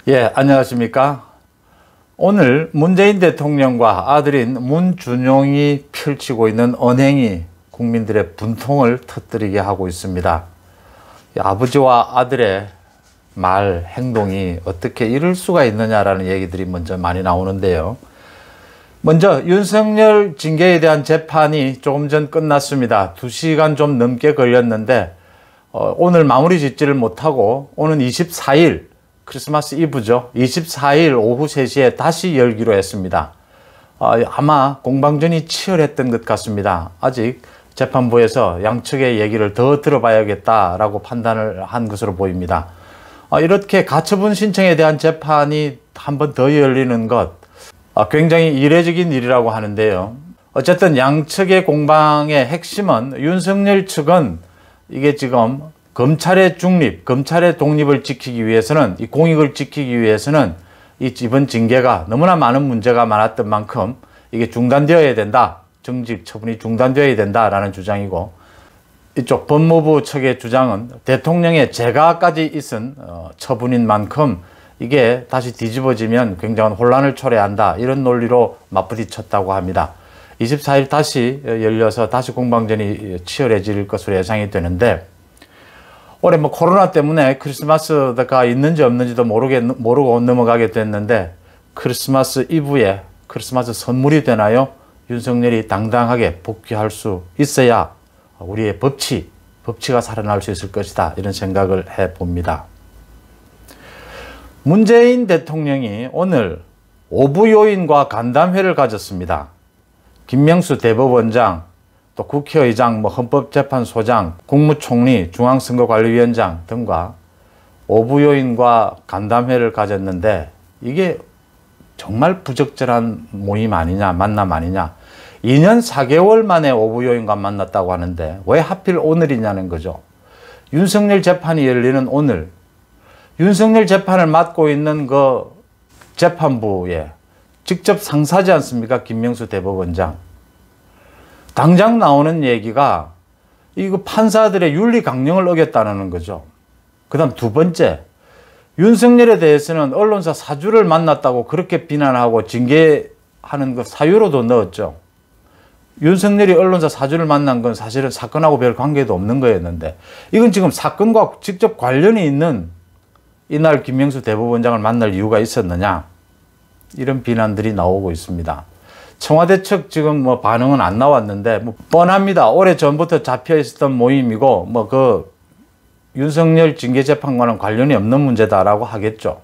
예, 안녕하십니까. 오늘 문재인 대통령과 아들인 문준용이 펼치고 있는 언행이 국민들의 분통을 터뜨리게 하고 있습니다. 아버지와 아들의 말, 행동이 어떻게 이럴 수가 있느냐라는 얘기들이 먼저 많이 나오는데요. 먼저 윤석열 징계에 대한 재판이 조금 전 끝났습니다. 2시간 좀 넘게 걸렸는데 오늘 마무리 짓지를 못하고 오는 24일 크리스마스 이브죠. 24일 오후 3시에 다시 열기로 했습니다. 아마 공방전이 치열했던 것 같습니다. 아직 재판부에서 양측의 얘기를 더 들어봐야겠다라고 판단을 한 것으로 보입니다. 이렇게 가처분 신청에 대한 재판이 한 번 더 열리는 것 굉장히 이례적인 일이라고 하는데요. 어쨌든 양측의 공방의 핵심은 윤석열 측은 이게 지금 검찰의 중립, 검찰의 독립을 지키기 위해서는, 이 공익을 지키기 위해서는 이번 징계가 너무나 많은 문제가 많았던 만큼 이게 중단되어야 된다. 정직 처분이 중단되어야 된다라는 주장이고, 이쪽 법무부 측의 주장은 대통령의 재가까지 있은 처분인 만큼 이게 다시 뒤집어지면 굉장한 혼란을 초래한다. 이런 논리로 맞부딪혔다고 합니다. 24일 다시 열려서 다시 공방전이 치열해질 것으로 예상이 되는데, 올해 코로나 때문에 크리스마스가 있는지 없는지도 모르고 넘어가게 됐는데, 크리스마스 이브에 크리스마스 선물이 되나요? 윤석열이 당당하게 복귀할 수 있어야 우리의 법치가 살아날 수 있을 것이다. 이런 생각을 해봅니다. 문재인 대통령이 오늘 오부요인과 간담회를 가졌습니다. 김명수 대법원장, 또 국회의장, 헌법재판소장, 국무총리, 중앙선거관리위원장 등과 오부요인과 간담회를 가졌는데 이게 정말 부적절한 모임 아니냐, 만남 아니냐. 2년 4개월 만에 오부요인과 만났다고 하는데 왜 하필 오늘이냐는 거죠. 윤석열 재판이 열리는 오늘, 윤석열 재판을 맡고 있는 그 재판부에 직접 상사지 않습니까? 김명수 대법원장. 당장 나오는 얘기가 이거 판사들의 윤리 강령을 어겼다는 거죠. 그 다음 두 번째, 윤석열에 대해서는 언론사 사주를 만났다고 그렇게 비난하고 징계하는 그 사유로도 넣었죠. 윤석열이 언론사 사주를 만난 건 사실은 사건하고 별 관계도 없는 거였는데 이건 지금 사건과 직접 관련이 있는 이날 김명수 대법원장을 만날 이유가 있었느냐, 이런 비난들이 나오고 있습니다. 청와대 측 지금 반응은 안 나왔는데 뻔합니다. 오래 전부터 잡혀 있었던 모임이고 그 윤석열 징계 재판과는 관련이 없는 문제다라고 하겠죠.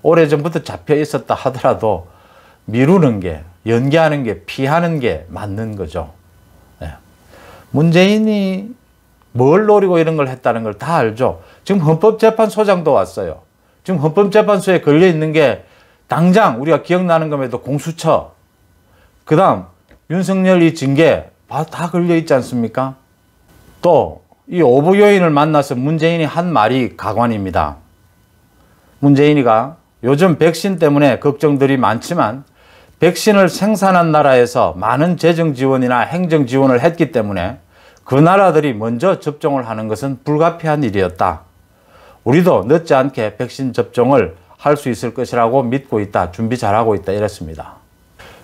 오래 전부터 잡혀 있었다 하더라도 미루는 게, 연기하는 게, 피하는 게 맞는 거죠. 네. 문재인이 뭘 노리고 이런 걸 했다는 걸 다 알죠. 지금 헌법재판소장도 왔어요. 지금 헌법재판소에 걸려 있는 게 당장 우리가 기억나는 것에도 공수처, 그 다음 윤석열 이 징계 다 걸려 있지 않습니까? 또 이 오부요인을 만나서 문재인이 한 말이 가관입니다. 문재인이가 요즘 백신 때문에 걱정들이 많지만 백신을 생산한 나라에서 많은 재정 지원이나 행정 지원을 했기 때문에 그 나라들이 먼저 접종을 하는 것은 불가피한 일이었다. 우리도 늦지 않게 백신 접종을 할 수 있을 것이라고 믿고 있다. 준비 잘하고 있다. 이랬습니다.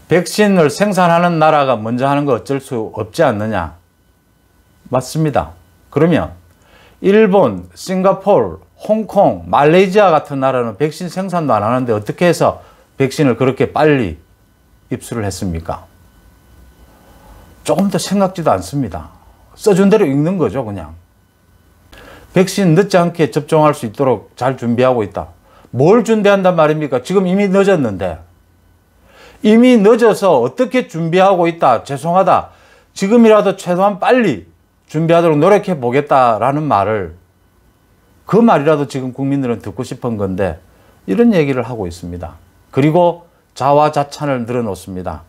백신을 생산하는 나라가 먼저 하는 거 어쩔 수 없지 않느냐? 맞습니다. 그러면 일본, 싱가포르, 홍콩, 말레이시아 같은 나라는 백신 생산도 안 하는데 어떻게 해서 백신을 그렇게 빨리 입수를 했습니까? 조금 더 생각지도 않습니다. 써준 대로 읽는 거죠, 그냥. 백신 늦지 않게 접종할 수 있도록 잘 준비하고 있다. 뭘 준비한단 말입니까? 지금 이미 늦었는데. 이미 늦어서 어떻게 준비하고 있다. 죄송하다. 지금이라도 최소한 빨리 준비하도록 노력해 보겠다라는 말을, 그 말이라도 지금 국민들은 듣고 싶은 건데 이런 얘기를 하고 있습니다. 그리고 자화자찬을 늘어놓습니다.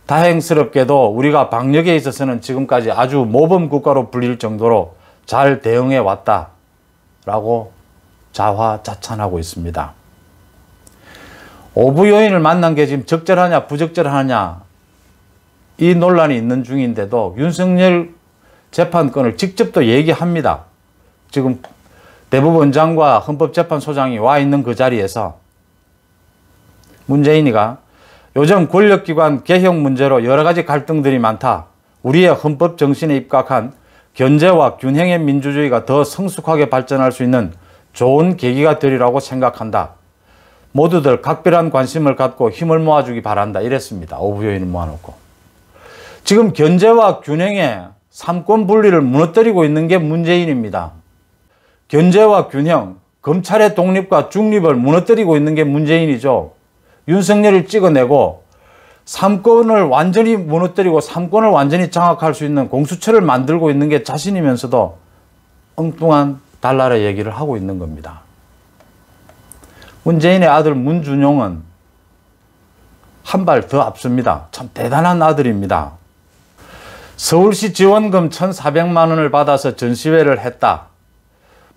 다행스럽게도 우리가 방역에 있어서는 지금까지 아주 모범 국가로 불릴 정도로 잘 대응해 왔다라고 자화자찬하고 있습니다. 오부요인을 만난 게 지금 적절하냐 부적절하냐 이 논란이 있는 중인데도 윤석열 재판권을 직접 또 얘기합니다. 지금 대법원장과 헌법재판소장이 와 있는 그 자리에서 문재인이가 요즘 권력기관 개혁 문제로 여러 가지 갈등들이 많다. 우리의 헌법 정신에 입각한 견제와 균형의 민주주의가 더 성숙하게 발전할 수 있는 좋은 계기가 되리라고 생각한다. 모두들 각별한 관심을 갖고 힘을 모아주기 바란다. 이랬습니다. 오부 요인을 모아놓고. 지금 견제와 균형의 삼권 분리를 무너뜨리고 있는 게 문재인입니다. 견제와 균형, 검찰의 독립과 중립을 무너뜨리고 있는 게 문재인이죠. 윤석열을 찍어내고 삼권을 완전히 무너뜨리고 삼권을 완전히 장악할 수 있는 공수처를 만들고 있는 게 자신이면서도 엉뚱한 달나라 얘기를 하고 있는 겁니다. 문재인의 아들 문준용은 한 발 더 앞섭니다. 참 대단한 아들입니다. 서울시 지원금 1,400만 원을 받아서 전시회를 했다.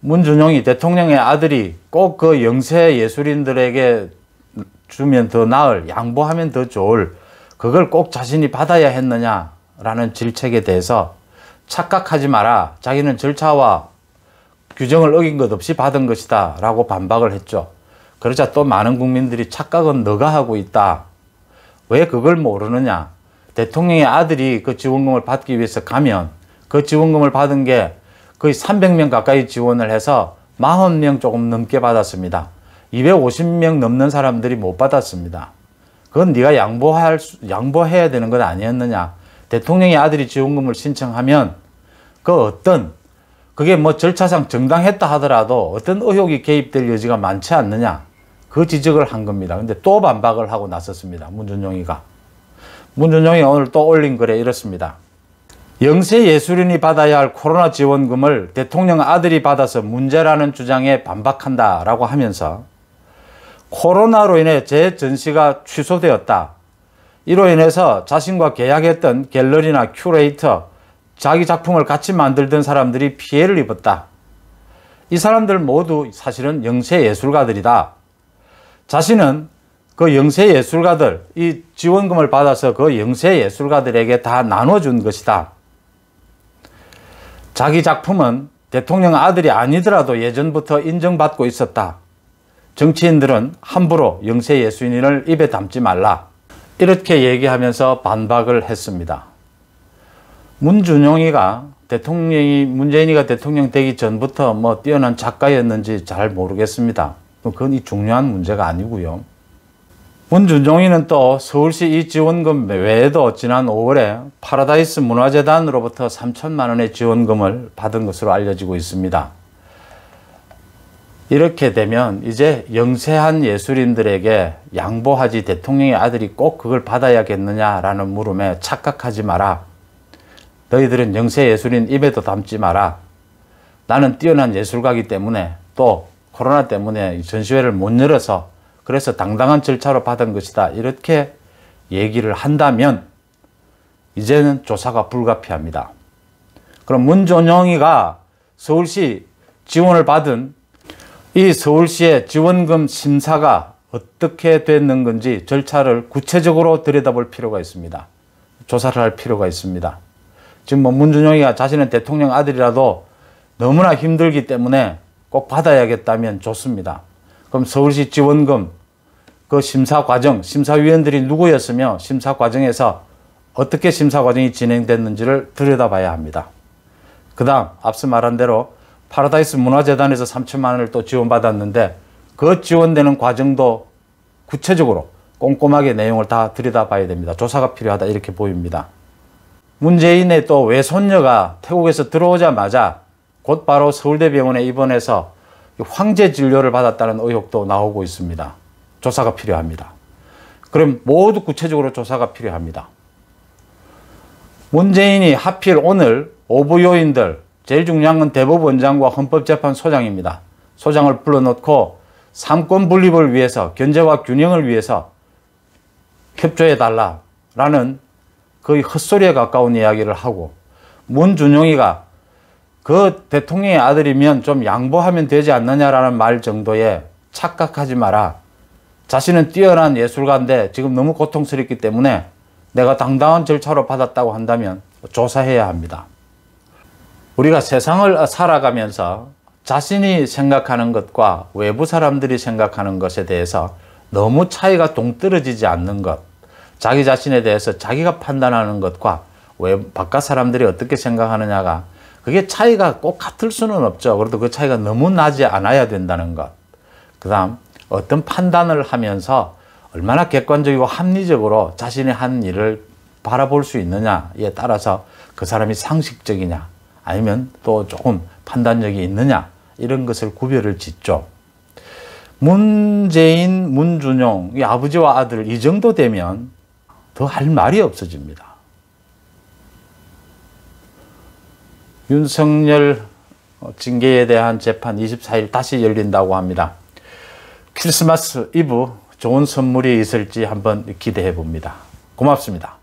문준용이 대통령의 아들이 꼭 그 영세 예술인들에게 주면 더 나을, 양보하면 더 좋을, 그걸 꼭 자신이 받아야 했느냐라는 질책에 대해서 착각하지 마라. 자기는 절차와 규정을 어긴 것 없이 받은 것이다 라고 반박을 했죠. 그러자 또 많은 국민들이 착각은 너가 하고 있다. 왜 그걸 모르느냐. 대통령의 아들이 그 지원금을 받기 위해서 가면 그 지원금을 받은 게 거의 300명 가까이 지원을 해서 40명 조금 넘게 받았습니다. 250명 넘는 사람들이 못 받았습니다. 그건 네가 양보해야 되는 건 아니었느냐. 대통령의 아들이 지원금을 신청하면 그게 뭐 절차상 정당했다 하더라도 어떤 의혹이 개입될 여지가 많지 않느냐. 그 지적을 한 겁니다. 근데 또 반박을 하고 나섰습니다. 문준용이가. 문준용이 오늘 또 올린 글에 이렇습니다. 영세 예술인이 받아야 할 코로나 지원금을 대통령 아들이 받아서 문제라는 주장에 반박한다 라고 하면서 코로나로 인해 제 전시가 취소되었다. 이로 인해서 자신과 계약했던 갤러리나 큐레이터, 자기 작품을 같이 만들던 사람들이 피해를 입었다. 이 사람들 모두 사실은 영세 예술가들이다. 자신은 그 영세 예술가들, 이 지원금을 받아서 그 영세 예술가들에게 다 나눠준 것이다. 자기 작품은 대통령 아들이 아니더라도 예전부터 인정받고 있었다. 정치인들은 함부로 영세 예술인을 입에 담지 말라. 이렇게 얘기하면서 반박을 했습니다. 문준용이가 문재인이가 대통령 되기 전부터 뭐 뛰어난 작가였는지 잘 모르겠습니다. 그건 중요한 문제가 아니고요. 문준용이는 또 서울시 이 지원금 외에도 지난 5월에 파라다이스 문화재단으로부터 3천만 원의 지원금을 받은 것으로 알려지고 있습니다. 이렇게 되면 이제 영세한 예술인들에게 양보하지 대통령의 아들이 꼭 그걸 받아야겠느냐라는 물음에 착각하지 마라. 너희들은 영세 예술인 입에도 담지 마라. 나는 뛰어난 예술가이기 때문에 또 코로나 때문에 전시회를 못 열어서 그래서 당당한 절차로 받은 것이다. 이렇게 얘기를 한다면 이제는 조사가 불가피합니다. 그럼 문준용이가 서울시 지원을 받은 이 서울시의 지원금 심사가 어떻게 됐는 건지 절차를 구체적으로 들여다볼 필요가 있습니다. 조사를 할 필요가 있습니다. 지금 문준용이가 자신은 대통령 아들이라도 너무나 힘들기 때문에 꼭 받아야겠다면 좋습니다. 그럼 서울시 지원금 그 심사 과정, 심사위원들이 누구였으며 심사 과정에서 어떻게 심사 과정이 진행됐는지를 들여다봐야 합니다. 그 다음 앞서 말한 대로 파라다이스 문화재단에서 3천만 원을 또 지원받았는데 그 지원되는 과정도 구체적으로 꼼꼼하게 내용을 다 들여다봐야 됩니다. 조사가 필요하다 이렇게 보입니다. 문재인의 또 외손녀가 태국에서 들어오자마자 곧바로 서울대병원에 입원해서 황제 진료를 받았다는 의혹도 나오고 있습니다. 조사가 필요합니다. 그럼 모두 구체적으로 조사가 필요합니다. 문재인이 하필 오늘 오부 요인들, 제일 중요한 건 대법원장과 헌법재판소장입니다. 소장을 불러놓고 삼권 분립을 위해서, 견제와 균형을 위해서 협조해달라라는 거의 헛소리에 가까운 이야기를 하고, 문준용이가 그 대통령의 아들이면 좀 양보하면 되지 않느냐라는 말 정도에 착각하지 마라. 자신은 뛰어난 예술가인데 지금 너무 고통스럽기 때문에 내가 당당한 절차로 받았다고 한다면 조사해야 합니다. 우리가 세상을 살아가면서 자신이 생각하는 것과 외부 사람들이 생각하는 것에 대해서 너무 차이가 동떨어지지 않는 것, 자기 자신에 대해서 자기가 판단하는 것과 왜 바깥 사람들이 어떻게 생각하느냐가 그게 차이가 꼭 같을 수는 없죠. 그래도 그 차이가 너무 나지 않아야 된다는 것. 그 다음 어떤 판단을 하면서 얼마나 객관적이고 합리적으로 자신이 한 일을 바라볼 수 있느냐에 따라서 그 사람이 상식적이냐 아니면 또 조금 판단력이 있느냐 이런 것을 구별을 짓죠. 문재인, 문준용, 이 아버지와 아들 이 정도 되면 더 할 말이 없어집니다. 윤석열 징계에 대한 재판 24일 다시 열린다고 합니다. 크리스마스 이브 좋은 선물이 있을지 한번 기대해 봅니다. 고맙습니다.